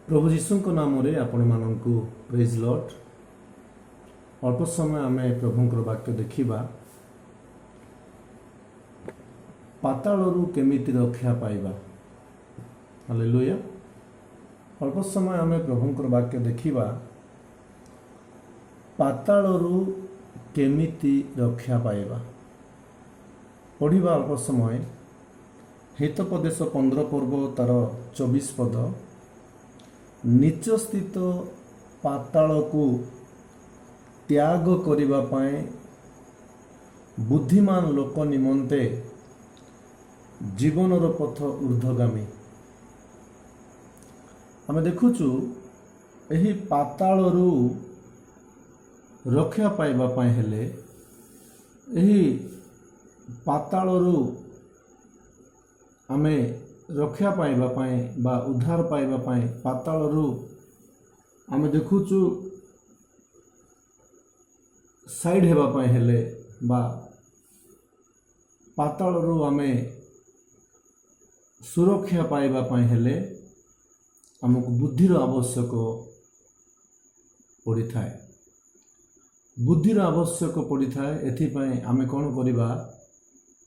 प्रभु जीशु नाम आपण मानक प्रेज लॉर्ड। अल्प समय आम प्रभुंर वाक्य देखा पातालू केमिति रक्षा पाइबा। हालेलुया। अल्प समय आम प्रभुंर वाक्य देखा पातालू केमिति रक्षा पाइबा। पढ़ा अल्प समय हितोपदेश 15 पर्व तार 24 पद। नीच स्थित पाताल को त्याग करिबा पाए बुद्धिमान लोक निमंते जीवनर पथ ऊर्ध्वगामी। आम देखुचु एही पातालरू रक्षा पाइबा पाए हेले एही पातालरू आमे रक्षा पाइबा पाए बा उद्धार पाइबा पाए पातालरू आमे देखुचु साइड हेबा पाए हेले बा पातालरू आमे सुरक्षा पाइबा पाए हेले आमको बुद्धिर आवश्यक पड़ी थाए। बुद्धिर आवश्यक पड़ी थाए। एथिपाई आमे कौन करिबा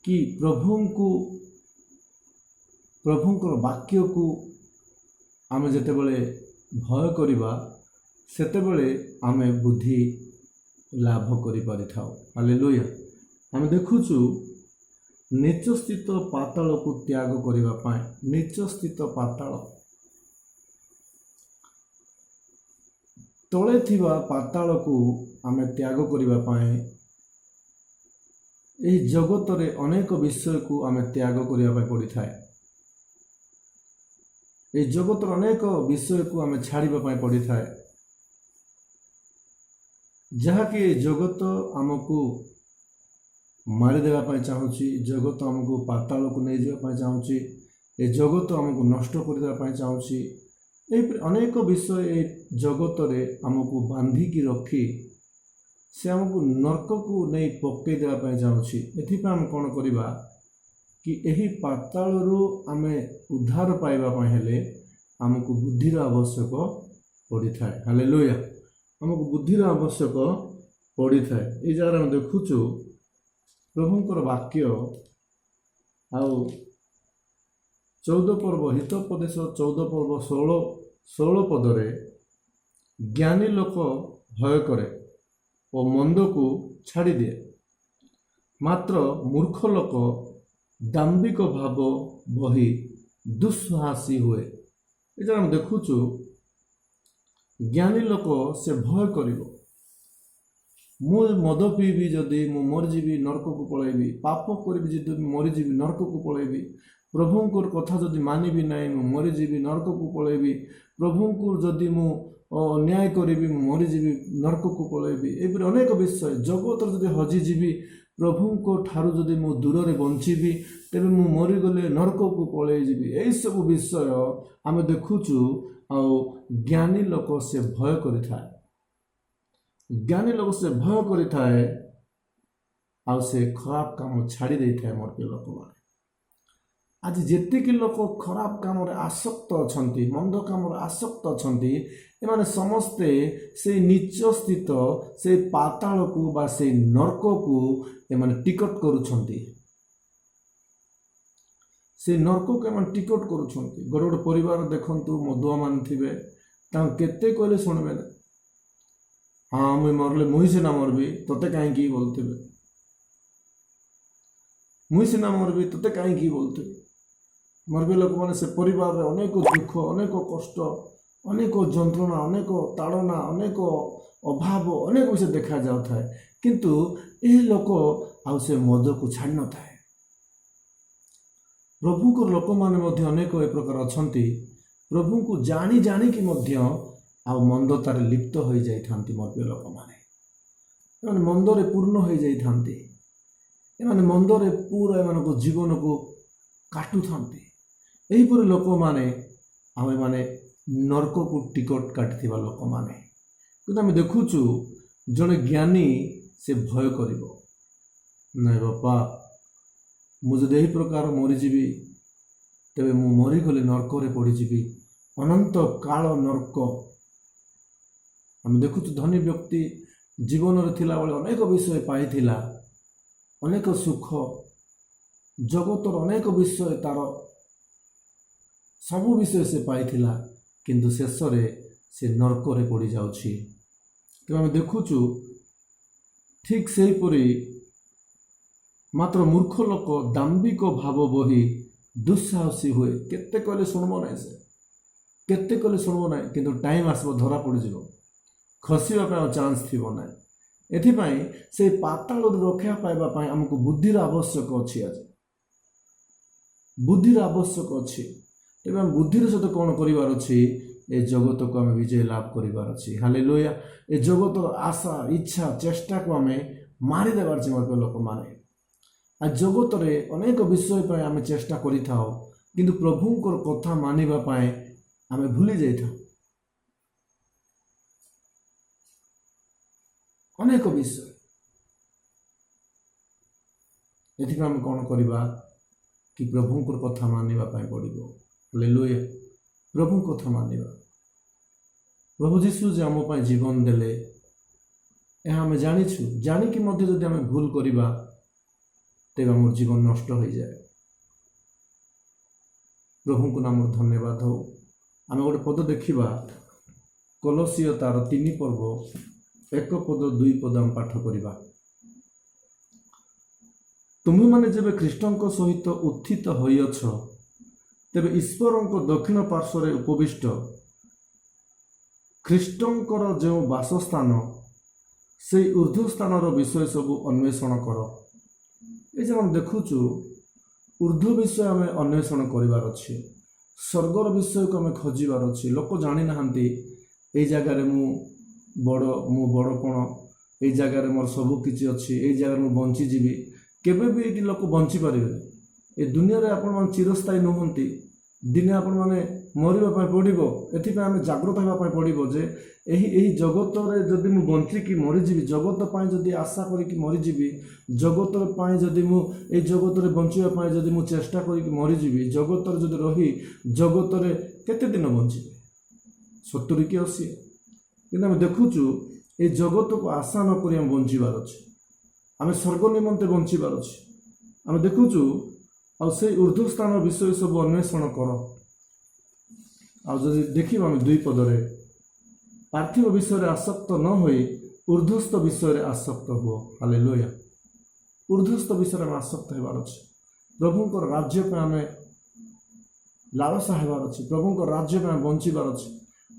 कि प्रभुंकर वाक्य को आमे जेतेबेले भय करिबा सेतेबेले आमे बुद्धि लाभ करि परिथाओ। हालेलुया। आमे देखुचु नीच स्थित पाताल को त्याग करिबा पाए नीच स्थित पाताल तले थिबा पाताल को आमे त्याग करिबा पाए एही जगत रे अनेक विषय को आमे त्याग करिबा पाए पड़ी थाए। ए जगत अनेक विषय को आमे छाड़िबा पाए पड़ी थाए जहाँकि जगत आमको मारिदेवा पाए चाहूँची। जगत आमको पाताल को नहीं जावा पाए चाहूँची। ए जगत आमको नष्ट कर देवा पाए चाहूँची। अनेक विषय ए जगत रे आमको बांधिकी रखी से आमको नर्क को नहीं पकई देवा पाए चाहूँची। एथिपाई आम कौन करिबा कि एही पातालरू आमे उद्धार पाइबा पाए हेले आमको बुद्धिर आवश्यक पड़ी थाए। हालेलुया। आमको बुद्धिर आवश्यक पड़ी थाए। ये जगह हम देखुचु प्रभुंकर वाक्य आउ 14 पर्व हितोपदेश 14 पर्व 16 पदरे ज्ञानी लोक भय करे और मंद को छाड़ी दिए मात्र मूर्ख लोक दाम्भिक भाव बही दुस्साहसी हुए। ये हम देखुचु ज्ञानी लोक से भय करिवो मु मद पीबी जदि मु मरीजी नरक को पलैबी पाप करी जदि मरीजी नरक को पलैबी प्रभुंकर कथा जदि मानिबी नाई मु मरीजी नरक को पलैबी प्रभुंकर जदि मु अन्याय करी मरीजी नरक को पलैबी। एपरि अनेक विषय जगत जदि हजिजी प्रभुंको ठारू जदि मु दूर रे बंचीबी तेबे मु मरीगले नरक को पलैजी। यही सब विषय आमे देखुचु आ ज्ञानी लोक से भय करि थाए। ज्ञानी लोक से भय करि थाए आ से खराब काम छाड़ी दे थाए। मोर पे लोक माने आज जेतिकी लोक खराब काम रे आसक्त अछंती मंद काम रे आसक्त अछंती एमाने समस्ते से नीच स्थित से पाताल को बा से नरक को एमाने टिकट करूछंती। से नरक को एमाने टिकट करूछंती। गोटे गोटे परिवार देखंतु मदुआ मान थिबे ता केते कहले सुनबे ना हाँ मुई मरले मुई सिना मरबी तोते कहीं बोलते मुई सिना मरबी तोते कहीं बोलते मरबे लोक मैंने से परिवार रे अनेक दुख अनेक कष्ट अनेक जंत्रणा अनेक ताड़ना अनेक अभाव अनेक विषय देखा जाऊ थाए किंतु यही लोक आउ से मद को छाड़ न थाए। प्रभु को लोक माने मध्य अनेक ए प्रकार अछंती प्रभु को जानी जानी कि मध्य आउ मंदतार लिप्त हो जाइथांती। मर्बे लोक माने मंदरे पूर्ण हो जाइथांती। एमाने मंदरे पूरा एमानको जीवन को काटु थांती। एहीपरि लोक माने आमे माने नरक को टिकट काटिथिबा लोक माने किंतु आमे देखुचु जने ज्ञानी से भय करिवो नै बापा मुझे यही प्रकार मरीजी तेरे मु मरीगले नरक पड़ीजी ଅନନ୍ତ କାଳ ନର୍କ। ଆମେ ଦେଖୁଛୁ ଧନୀ ବ୍ୟକ୍ତି ଜୀବନରେ ଥିଲାବେଳେ ଅନେକ ବିଷୟ ପାଇଥିଲା, ଅନେକ ସୁଖ, ଜଗତର ଅନେକ ବିଷୟ, ତାର ସବୁ ବିଷୟ ସେ ପାଇଥିଲା, କିନ୍ତୁ ଶେଷରେ ସେ ନର୍କରେ ପଡ଼ିଯାଉଛି। ତେଣୁ ଆମେ ଦେଖୁଛୁ ଠିକ୍ ସେହିପରି ମାତ୍ର ମୂର୍ଖ ଲୋକ ଦାମ୍ଭିକ ଭାବ ବହି ଦୁଃସାହସୀ ହୁଏ। କେତେ କହିଲେ ଶୁଣିବ ନାହିଁ, ସେ କେତେ କହିଲେ ଶୁଣିବ ନାହିଁ, କିନ୍ତୁ ଟାଇମ୍ ଆସିବ ଧରା ପଡ଼ିଯିବ, ଖସିବା ପାଇଁ ଆଉ ଚାନ୍ସ ଥିବ ନାହିଁ। ଏଥିପାଇଁ ସେଇ ପାତାଳରୁ ରକ୍ଷା ପାଇବା ପାଇଁ ଆମକୁ ବୁଦ୍ଧିର ଆବଶ୍ୟକ ଅଛି। ଆଜି ବୁଦ୍ଧିର ଆବଶ୍ୟକ ଅଛି। ତେବେ ଆମେ ବୁଦ୍ଧିର ସହିତ କ'ଣ କରିବାର ଅଛି? ଏ ଜଗତକୁ ଆମେ ବିଜୟ ଲାଭ କରିବାର ଅଛି। ହାଲେଲୁୟା। ଏ ଜଗତର ଆଶା, ଇଚ୍ଛା, ଚେଷ୍ଟାକୁ ଆମେ ମାରିଦେବାର ଅଛି। ମୋର ଲୋକମାନେ, ଆଉ ଜଗତରେ ଅନେକ ବିଷୟ ପାଇଁ ଆମେ ଚେଷ୍ଟା କରିଥାଉ, କିନ୍ତୁ ପ୍ରଭୁଙ୍କର କଥା ମାନିବା ପାଇଁ ଆମେ ଭୁଲି ଯାଇଥାଉ। ଅନେକ ବିଷୟ। ଏଥିପାଇଁ ଆମେ କ'ଣ କରିବା କି ପ୍ରଭୁଙ୍କର କଥା ମାନିବା ପାଇଁ ପଡ଼ିବ। ହାଲେଲୁୟା। ପ୍ରଭୁଙ୍କ କଥା ମାନିବା। ପ୍ରଭୁ ଯୀଶୁ ଯେ ଆମ ପାଇଁ ଜୀବନ ଦେଲେ, ଏହା ଆମେ ଜାଣିଛୁ। ଜାଣିକି ମଧ୍ୟ ଯଦି ଆମେ ଭୁଲ କରିବା, ତେବେ ଆମର ଜୀବନ ନଷ୍ଟ ହୋଇଯାଏ। ପ୍ରଭୁଙ୍କୁ ନାମରେ ଧନ୍ୟବାଦ ହଉ। ଆମେ ଗୋଟେ ପଦ ଦେଖିବା, କଲୋସିୟ ତାର 3 ପର୍ବ 1 ପଦ 2 ପଦ ଆମେ ପାଠ କରିବା। ତୁମେମାନେ ଯେବେ ଖ୍ରୀଷ୍ଟଙ୍କ ସହିତ ଉତ୍ଥିତ ହୋଇଅଛ, ତେବେ ଈଶ୍ୱରଙ୍କ ଦକ୍ଷିଣ ପାର୍ଶ୍ୱରେ ଉପବିଷ୍ଟ ଖ୍ରୀଷ୍ଟଙ୍କର ଯେଉଁ ବାସସ୍ଥାନ, ସେଇ ଊର୍ଦ୍ଧ୍ୱ ସ୍ଥାନର ବିଷୟ ସବୁ ଅନ୍ୱେଷଣ କର। ଏ ଯେ ଆମେ ଦେଖୁଛୁ, ଊର୍ଦ୍ଧ୍ୱ ବିଷୟ ଆମେ ଅନ୍ୱେଷଣ କରିବାର ଅଛି, ସ୍ୱର୍ଗର ବିଷୟକୁ ଆମେ ଖୋଜିବାର ଅଛି। ଲୋକ ଜାଣିନାହାନ୍ତି ଏଇ ଜାଗାରେ ମୁଁ ବଡ଼ କ'ଣ, ଏଇ ଜାଗାରେ ମୋର ସବୁ କିଛି ଅଛି, ଏଇ ଜାଗାରେ ମୁଁ ବଞ୍ଚିଯିବି। କେବେ ବି ଏଇଠି ଲୋକ ବଞ୍ଚିପାରିବେନି। ଏ ଦୁନିଆରେ ଆପଣମାନେ ଚିରସ୍ଥାୟୀ ନୁହନ୍ତି। ଦିନେ ଆପଣମାନେ ମରିବା ପାଇଁ ପଡ଼ିବ। ଏଥିପାଇଁ ଆମେ ଜାଗ୍ରତ ହେବା ପାଇଁ ପଡ଼ିବ ଯେ ଏହି ଜଗତରେ ଯଦି ମୁଁ ବଞ୍ଚିକି ମରିଯିବି, ଜଗତ ପାଇଁ ଯଦି ଆଶା କରିକି ମରିଯିବି, ଜଗତ ପାଇଁ ଯଦି ମୁଁ ଏଇ ଜଗତରେ ବଞ୍ଚିବା ପାଇଁ ଯଦି ମୁଁ ଚେଷ୍ଟା କରିକି ମରିଯିବି, ଜଗତରେ ଯଦି ରହି ଜଗତରେ କେତେ ଦିନ ବଞ୍ଚିବି? 70 କି 80। କିନ୍ତୁ ଆମେ ଦେଖୁଛୁ ଏଇ ଜଗତକୁ ଆଶା ନ କରି ଆମେ ବଞ୍ଚିବାର ଅଛି। ଆମେ ସ୍ୱର୍ଗ ନିମନ୍ତେ ବଞ୍ଚିବାର ଅଛି। ଆମେ ଦେଖୁଛୁ, ଆଉ ସେଇ ଊର୍ଦ୍ଧ୍ୱ ସ୍ଥାନ ବିଷୟ ସବୁ ଅନ୍ୱେଷଣ କର। ଆଉ ଯଦି ଦେଖିବା ଆମେ 2 ପଦରେ, ପାର୍ଥିବ ବିଷୟରେ ଆସକ୍ତ ନ ହୋଇ ଊର୍ଦ୍ଧ୍ୱସ୍ଥ ବିଷୟରେ ଆସକ୍ତ ହୁଅ। ହାଲେଲୁୟା। ଊର୍ଦ୍ଧ୍ୱସ୍ଥ ବିଷୟରେ ଆମେ ଆସକ୍ତ ହେବାର ଅଛି। ପ୍ରଭୁଙ୍କର ରାଜ୍ୟ ପାଇଁ ଆମେ ଲାଳସା ହେବାର ଅଛି। ପ୍ରଭୁଙ୍କ ରାଜ୍ୟ ପାଇଁ ଆମେ ବଞ୍ଚିବାର ଅଛି।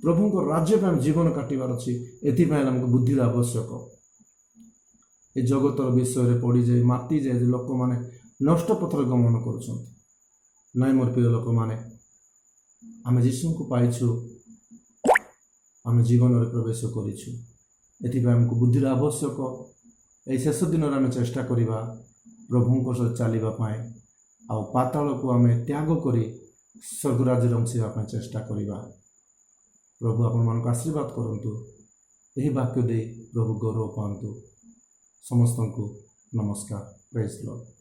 ପ୍ରଭୁଙ୍କ ରାଜ୍ୟ ପାଇଁ ଆମେ ଜୀବନ କାଟିବାର ଅଛି। ଏଥିପାଇଁ ଆମକୁ ବୁଦ୍ଧିର ଆବଶ୍ୟକ। ଏ ଜଗତର ବିଷୟରେ ପଡ଼ିଯାଇ ମାତିଯାଏ ଯେ ଲୋକମାନେ ନଷ୍ଟ ପଥରେ ଗମନ କରୁଛନ୍ତି। ନାଇଁ ମୋର ପ୍ରିୟ ଲୋକମାନେ, ଆମେ ଯୀଶୁଙ୍କୁ ପାଇଛୁ, ଆମେ ଜୀବନରେ ପ୍ରବେଶ କରିଛୁ। ଏଥିପାଇଁ ଆମକୁ ବୁଦ୍ଧିର ଆବଶ୍ୟକ। ଏହି ଶେଷ ଦିନରେ ଆମେ ଚେଷ୍ଟା କରିବା ପ୍ରଭୁଙ୍କ ସହିତ ଚାଲିବା ପାଇଁ, ଆଉ ପାତାଳକୁ ଆମେ ତ୍ୟାଗ କରି ସ୍ୱର୍ଗରାଜ୍ୟରେ ଅଂଶିବା ପାଇଁ ଚେଷ୍ଟା କରିବା। ପ୍ରଭୁ ଆପଣମାନଙ୍କୁ ଆଶୀର୍ବାଦ କରନ୍ତୁ। ଏହି ବାକ୍ୟ ଦେଇ ପ୍ରଭୁ ଗୌରବ ପାଆନ୍ତୁ। ସମସ୍ତଙ୍କୁ ନମସ୍କାର। ପ୍ରେଜ୍ ଦି ଲର୍ଡ।